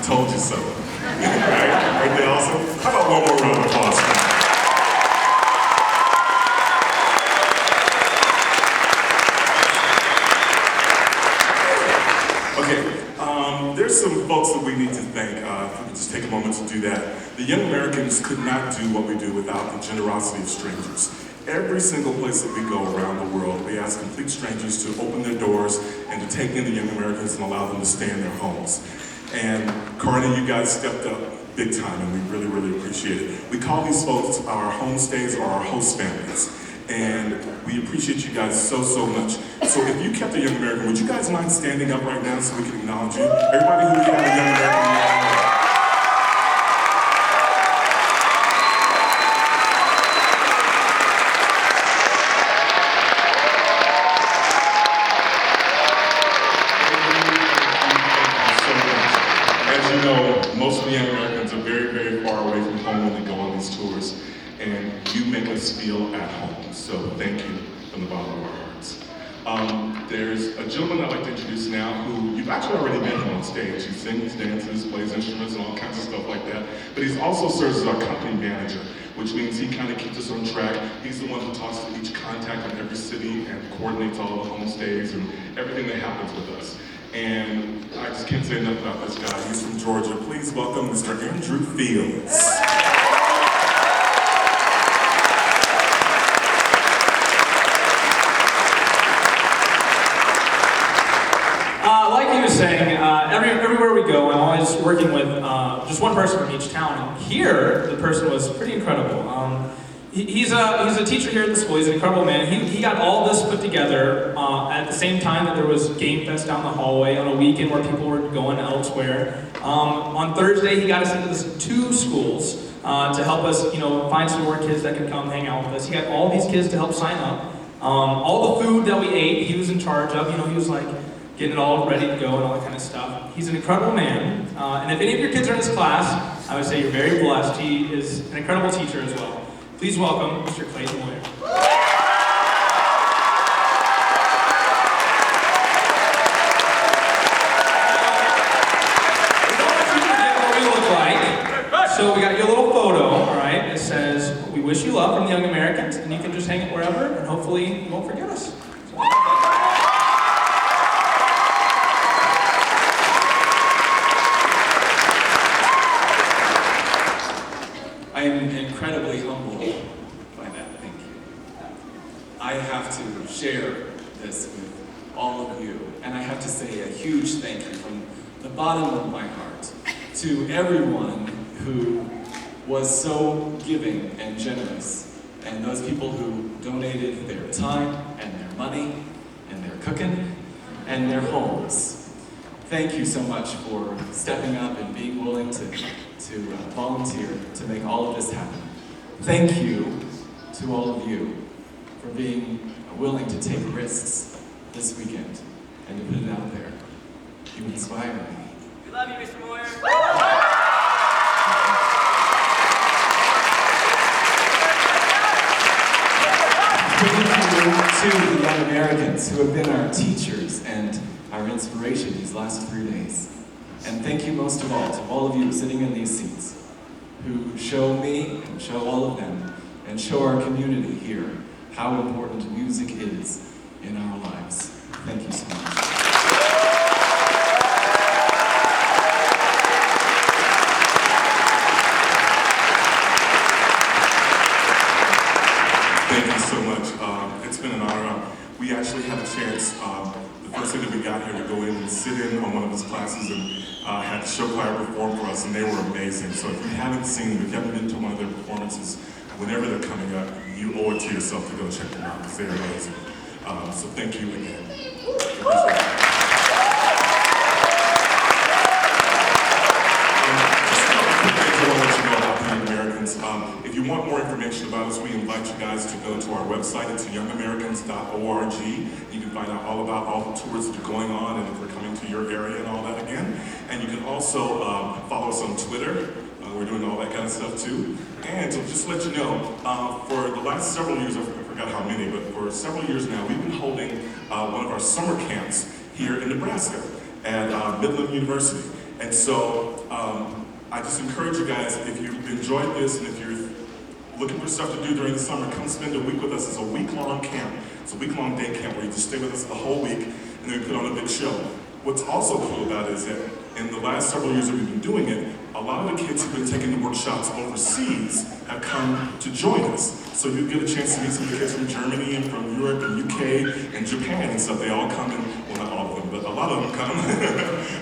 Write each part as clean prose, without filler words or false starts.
Told you so. Right? Ain't they awesome? How about one more round of applause for them? There's some folks that we need to thank. If we could just take a moment to do that. The Young Americans could not do what we do without the generosity of strangers. Every single place that we go around the world, we ask complete strangers to open their doors and to take in the Young Americans and allow them to stay in their homes. And Carney, you guys stepped up big time, and we really, really appreciate it. We call these folks our homestays or our host families. And we appreciate you guys so, so much. So if you kept a Young American, would you guys mind standing up right now so we can acknowledge you? Everybody who kept a Young American. As you know, most of the Young Americans are very, very far away from home when they go on these tours. And you make us feel at home. So thank you from the bottom of our hearts. There's a gentleman I'd like to introduce now who you've actually already met him on stage. He sings, dances, plays instruments, and all kinds of stuff like that. But he also serves as our company manager, which means he kind of keeps us on track. He's the one who talks to each contact in every city and coordinates all the homestays and everything that happens with us. And I just can't say enough about this guy. He's from Georgia. Please welcome Mr. Andrew Fields. Saying, everywhere we go, I'm always working with just one person from each town. And here, the person was pretty incredible. He's a teacher here at the school. He's an incredible man. He got all this put together at the same time that there was Game Fest down the hallway on a weekend where people were going elsewhere. On Thursday, he got us into 2 schools to help us, find some more kids that could come hang out with us. He got all these kids to help sign up. All the food that we ate, he was in charge of. He was like getting it all ready to go and all that kind of stuff. He's an incredible man. And if any of your kids are in his class, I would say you're very blessed. He is an incredible teacher as well. Please welcome Mr. Clayton Moyer. So we got your little photo, all right? It says, "We wish you love" from the Young Americans, and you can just hang it wherever, and hopefully you won't forget us. I am incredibly humbled by that, thank you. I have to share this with all of you, and I have to say a huge thank you from the bottom of my heart to everyone who was so giving and generous, and those people who donated their time and their money and their cooking and their homes. Thank you so much for stepping up and being willing to volunteer to make all of this happen. Thank you to all of you for being willing to take risks this weekend and to put it out there. You inspire me. We love you, Mr. Moyer. Thank you to the Young Americans who have been our teachers and our inspiration these last 3 days. And thank you most of all to all of you sitting in these seats who show me and show all of them and show our community here how important music is in our lives. Thank you so much. Thank you so much. It's been an honor. We actually had a chance, the first day that we got here, to go in and sit in on one of his classes and had the show choir perform for us, and they were amazing. So if you haven't seen them, if you haven't been to one of their performances, whenever they're coming up, you owe it to yourself to go check them out, because they're amazing. So thank you again. If you want more information about us, we invite you guys to go to our website. It's youngamericans.org. You can find out all about all the tours that are going on and if we're coming to your area and all that again. And you can also follow us on Twitter. We're doing all that kind of stuff too. And to just let you know, for the last several years, I forgot how many, but for several years now, we've been holding one of our summer camps here in Nebraska at Midland University. And so I just encourage you guys, if you've enjoyed this and if you're looking for stuff to do during the summer, come spend a week with us. It's a week-long camp. It's a week-long day camp where you just stay with us the whole week and then we put on a big show. What's also cool about it is that in the last several years that we've been doing it, a lot of the kids who've been taking the workshops overseas have come to join us. So you get a chance to meet some of the kids from Germany and from Europe and UK and Japan and stuff. They all come in, well not all of them, but a lot of them come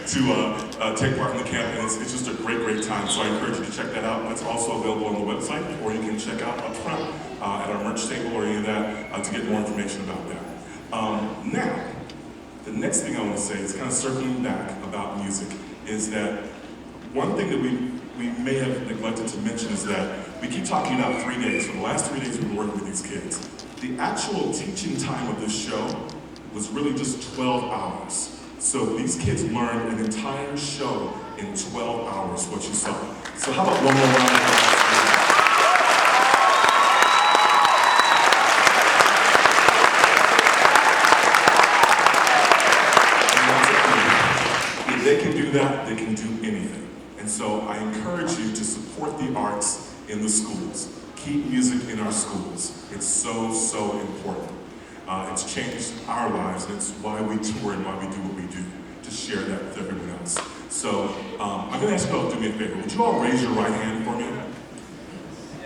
to take part in the camp, and it's just a great, great time. So I encourage you to check that out. That's also available on the website, or you can check out up front at our merch table or any of that to get more information about that. Now, the next thing I want to say is kind of circling back about music, is that one thing that we may have neglected to mention is that we keep talking about 3 days. For the last 3 days we've been working with these kids. The actual teaching time of this show was really just 12 hours. So these kids learned an entire show in 12 hours, what you saw. So how about one more round of applause? If they can do that, they can do anything. And so I encourage you to support the arts in the schools. Keep music in our schools. It's so, so important. It's changed our lives, and it's why we tour and why we do what we do, to share that with everyone else. So I'm going to ask you all to do me a favor. Would you all raise your right hand for me?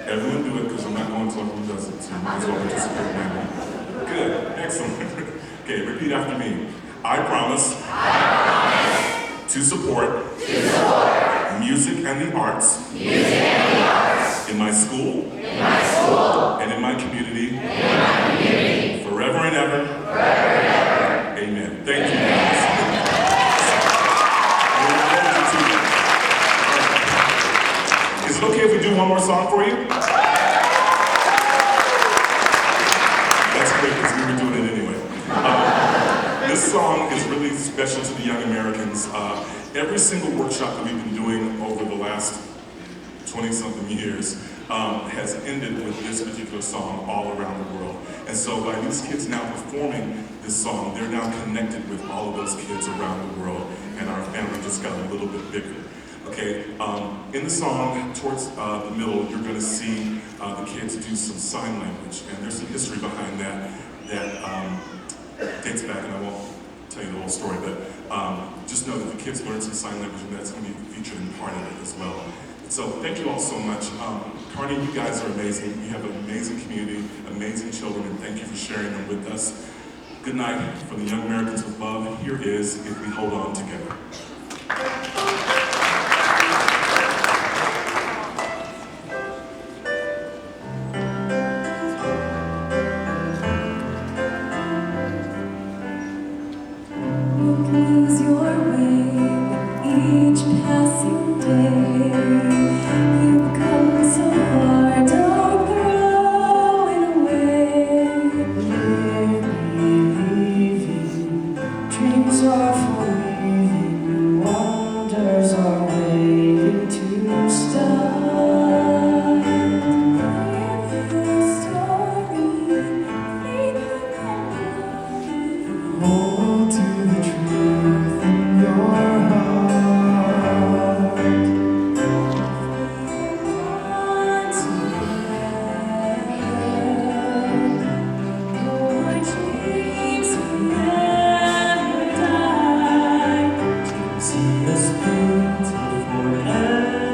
Everyone do it, because I'm not going to everyone does it, so you might as well participate now. Good, excellent. Okay, repeat after me. I promise to support music and the arts in my school and in my community forever and ever. Amen. Thank you, guys. Is it okay if we do one more song for you? That's great, because we were doing it anyway. This song is really special to the young Americans. Every single workshop that we've been doing over the last 20-something years has ended with this particular song all around the world. And so by these kids now performing this song, they're now connected with all of those kids around the world, and our family just got a little bit bigger. Okay, in the song, towards the middle, you're going to see the kids do some sign language, and there's some history behind that dates back, and I won't tell you the whole story, but just know that the kids learned some sign language, and that's going to be featured in part of it as well. So thank you all so much. Kearney, you guys are amazing. You have an amazing community, amazing children, and thank you for sharing them with us. Good night from the Young Americans with Love. Here is If We Hold On Together. Lose your way each passing day. You've come so far, don't throw it away. Live believing, dreams are for leaving, wonders are waiting to start. If the story, faith will come alive. Hold to the truth in your heart. Once your dreams will never die. See us painted forever.